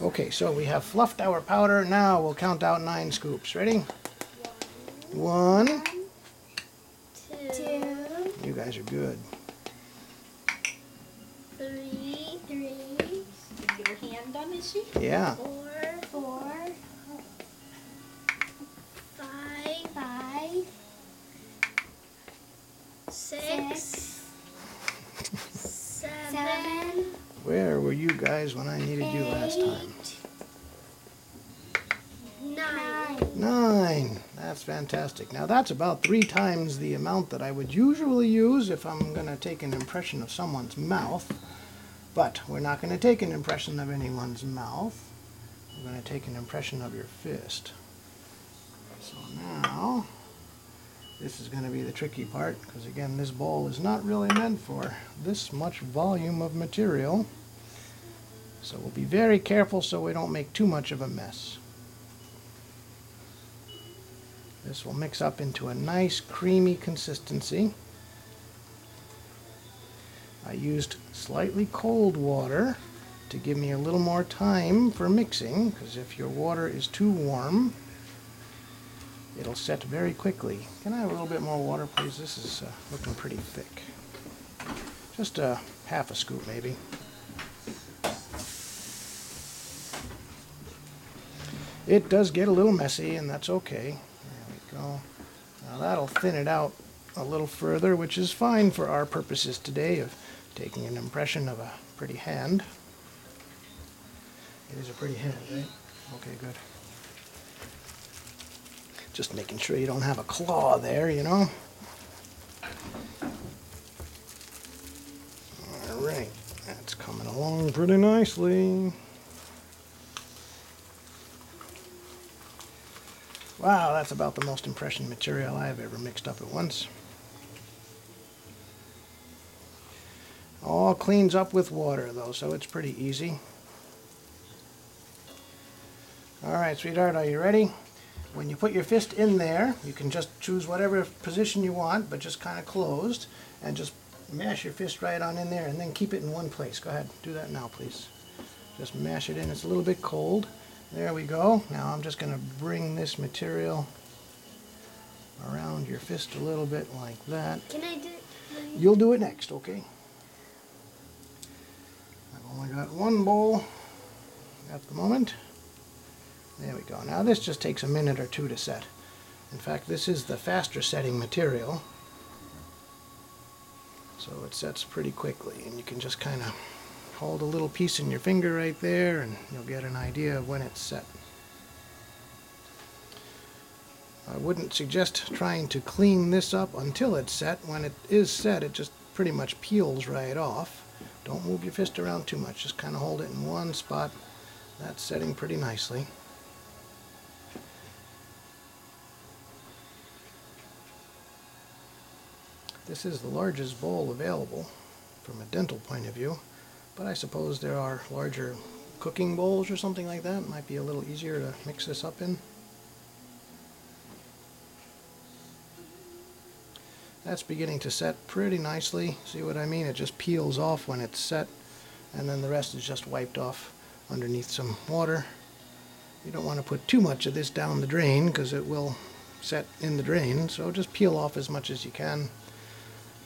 Okay, so we have fluffed our powder. Now we'll count out 9 scoops. Ready? 1. 2. You guys are good. 3. 3. Get your hand on it, she? Yeah. 4. 4. 5. 5. 6. 7. Where were you guys when I needed you last time? 9. 9. That's fantastic. Now that's about 3 times the amount that I would usually use if I'm going to take an impression of someone's mouth. But we're not going to take an impression of anyone's mouth. We're going to take an impression of your fist. So now, this is going to be the tricky part, because again, this bowl is not really meant for this much volume of material. So we'll be very careful so we don't make too much of a mess. This will mix up into a nice creamy consistency. I used slightly cold water to give me a little more time for mixing, because if your water is too warm, it'll set very quickly. Can I have a little bit more water, please? This is looking pretty thick. Just a half a scoop, maybe. It does get a little messy, and that's okay. There we go. Now that'll thin it out a little further, which is fine for our purposes today of taking an impression of a pretty hand. It is a pretty hand, right? Okay, good. Just making sure you don't have a claw there, you know. All right, that's coming along pretty nicely. Wow, that's about the most impression material I've ever mixed up at once. All cleans up with water though, so it's pretty easy. All right, sweetheart, are you ready? When you put your fist in there, you can just choose whatever position you want, but just kind of closed, and just mash your fist right on in there and then keep it in one place. Go ahead, do that now, please. Just mash it in. It's a little bit cold. There we go. Now I'm just going to bring this material around your fist a little bit like that. Can I do it? You'll do it next, okay? I've only got one bowl at the moment. There we go. Now this just takes a minute or two to set. In fact, this is the faster setting material. So it sets pretty quickly, and you can just kind of hold a little piece in your finger right there and you'll get an idea of when it's set. I wouldn't suggest trying to clean this up until it's set. When it is set, it just pretty much peels right off. Don't move your fist around too much. Just kind of hold it in one spot. That's setting pretty nicely. This is the largest bowl available from a dental point of view, but I suppose there are larger cooking bowls or something like that. It might be a little easier to mix this up in. That's beginning to set pretty nicely. See what I mean? It just peels off when it's set, and then the rest is just wiped off underneath some water. You don't want to put too much of this down the drain because it will set in the drain, so just peel off as much as you can.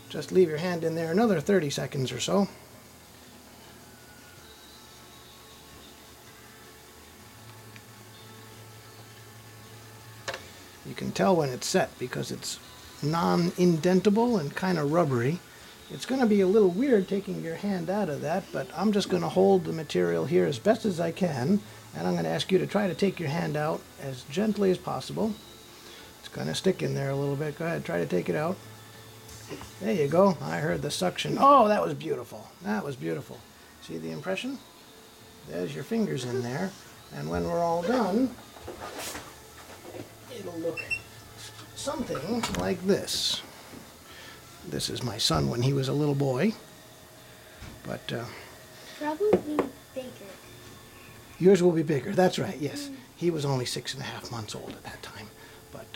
Just leave your hand in there another 30 seconds or so. You can tell when it's set because it's non-indentable and kind of rubbery. It's going to be a little weird taking your hand out of that, but I'm just going to hold the material here as best as I can, and I'm going to ask you to try to take your hand out as gently as possible. It's going to stick in there a little bit. Go ahead, try to take it out. There you go. I heard the suction. Oh, that was beautiful. That was beautiful. See the impression? There's your fingers in there. And when we're all done, it'll look something like this. This is my son when he was a little boy. But Probably bigger. yours will be bigger. That's right, yes. He was only 6.5 months old at that time. But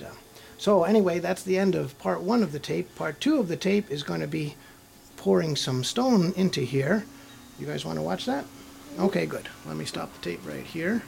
so anyway, that's the end of part 1 of the tape. Part 2 of the tape is going to be pouring some stone into here. You guys want to watch that? Okay, good. Let me stop the tape right here.